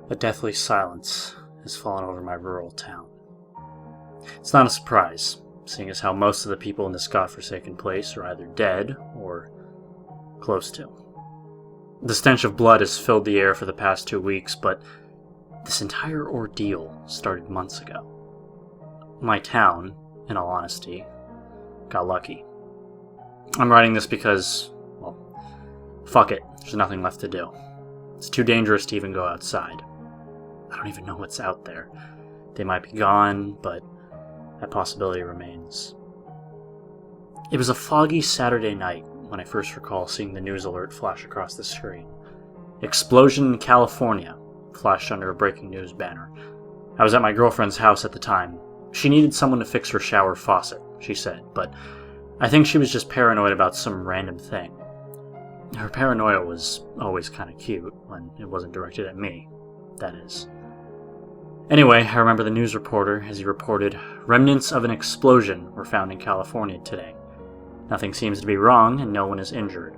A deathly silence has fallen over my rural town. It's not a surprise, seeing as how most of the people in this godforsaken place are either dead or close to. The stench of blood has filled the air for the past 2 weeks, but this entire ordeal started months ago. My town, in all honesty, got lucky. I'm writing this because, well, fuck it, there's nothing left to do. It's too dangerous to even go outside. I don't even know what's out there. They might be gone, but that possibility remains. It was a foggy Saturday night when I first recall seeing the news alert flash across the screen. Explosion in California flashed under a breaking news banner. I was at my girlfriend's house at the time. She needed someone to fix her shower faucet, she said, but I think she was just paranoid about some random thing. Her paranoia was always kind of cute, when it wasn't directed at me, that is. Anyway, I remember the news reporter as he reported, remnants of an explosion were found in California today. Nothing seems to be wrong and no one is injured.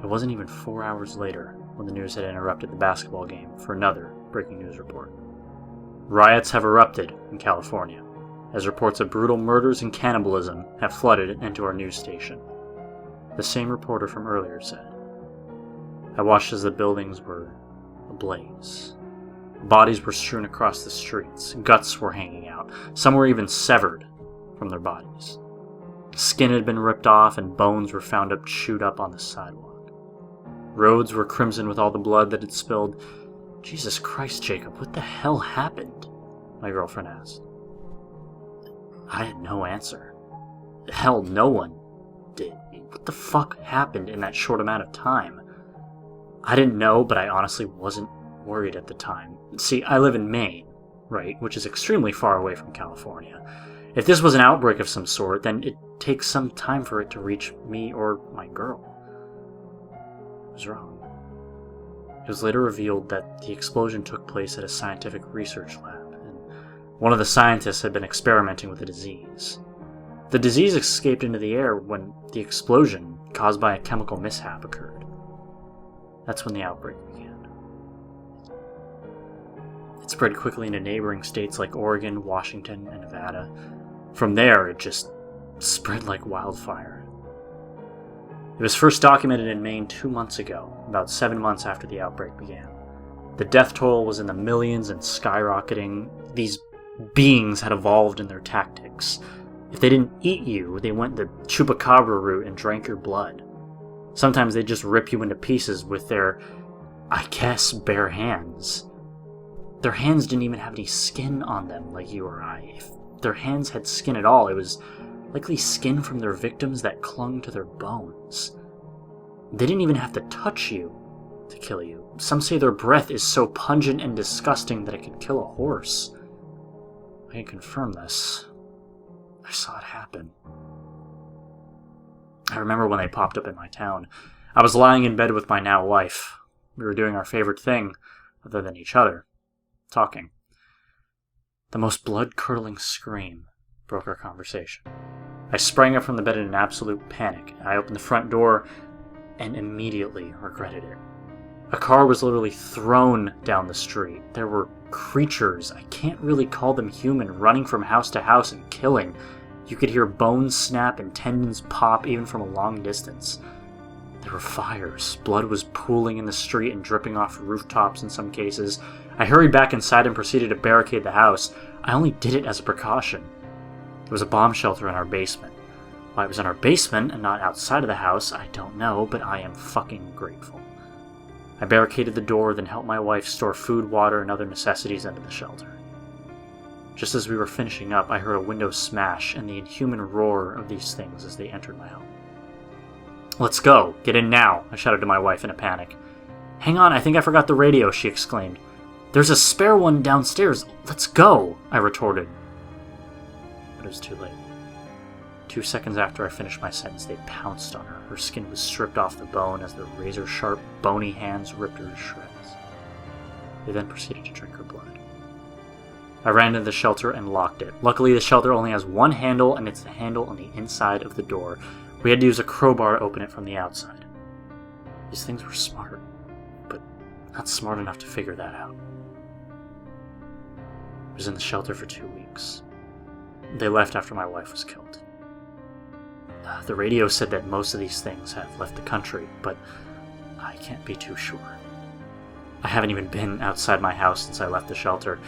It wasn't even 4 hours later when the news had interrupted the basketball game for another breaking news report. Riots have erupted in California, as reports of brutal murders and cannibalism have flooded into our news station. The same reporter from earlier said. I watched as the buildings were ablaze. Bodies were strewn across the streets, guts were hanging out, some were even severed from their bodies. Skin had been ripped off and bones were found chewed up on the sidewalk. Roads were crimson with all the blood that had spilled. Jesus Christ, Jacob, what the hell happened? My girlfriend asked. I had no answer. Hell, no one did. What the fuck happened in that short amount of time? I didn't know, but I honestly wasn't worried at the time. See, I live in Maine, right, which is extremely far away from California. If this was an outbreak of some sort, then it takes some time for it to reach me or my girl. I was wrong. It was later revealed that the explosion took place at a scientific research lab, and one of the scientists had been experimenting with a disease. The disease escaped into the air when the explosion, caused by a chemical mishap, occurred. That's when the outbreak began. It spread quickly into neighboring states like Oregon, Washington, and Nevada. From there, it just spread like wildfire. It was first documented in Maine 2 months ago, about 7 months after the outbreak began. The death toll was in the millions and skyrocketing. These beings had evolved in their tactics. If they didn't eat you, they went the chupacabra route and drank your blood. Sometimes they'd just rip you into pieces with their, I guess, bare hands. Their hands didn't even have any skin on them like you or I. If their hands had skin at all, it was likely skin from their victims that clung to their bones. They didn't even have to touch you to kill you. Some say their breath is so pungent and disgusting that it could kill a horse. I can confirm this. I saw it happen. I remember when they popped up in my town. I was lying in bed with my now wife. We were doing our favorite thing, other than each other, talking. The most blood-curdling scream broke our conversation. I sprang up from the bed in an absolute panic. I opened the front door and immediately regretted it. A car was literally thrown down the street. There were creatures, I can't really call them human, running from house to house and killing. You could hear bones snap and tendons pop even from a long distance. There were fires. Blood was pooling in the street and dripping off rooftops in some cases. I hurried back inside and proceeded to barricade the house. I only did it as a precaution. There was a bomb shelter in our basement. Why it was in our basement and not outside of the house, I don't know, but I am fucking grateful. I barricaded the door, then helped my wife store food, water, and other necessities into the shelter. Just as we were finishing up, I heard a window smash and the inhuman roar of these things as they entered my home. Let's go! Get in now! I shouted to my wife in a panic. Hang on, I think I forgot the radio, she exclaimed. There's a spare one downstairs. Let's go! I retorted. But it was too late. 2 seconds after I finished my sentence, they pounced on her. Her skin was stripped off the bone as their razor-sharp, bony hands ripped her to shreds. They then proceeded to drink her blood. I ran into the shelter and locked it. Luckily, the shelter only has one handle, and it's the handle on the inside of the door. We had to use a crowbar to open it from the outside. These things were smart, but Not smart enough to figure that out. I was in the shelter for 2 weeks. They left after my wife was killed. The radio said that most of these things have left the country, but I can't be too sure. I haven't even been outside my house since I left the shelter.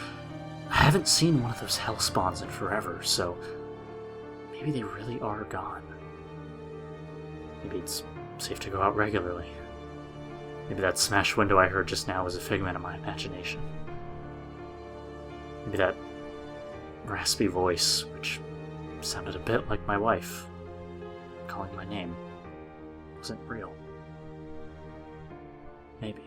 I haven't seen one of those hell spawns in forever, so maybe they really are gone. Maybe it's safe to go out regularly. Maybe that smashed window I heard just now was a figment of my imagination. Maybe that raspy voice, which sounded a bit like my wife, calling my name, wasn't real. Maybe.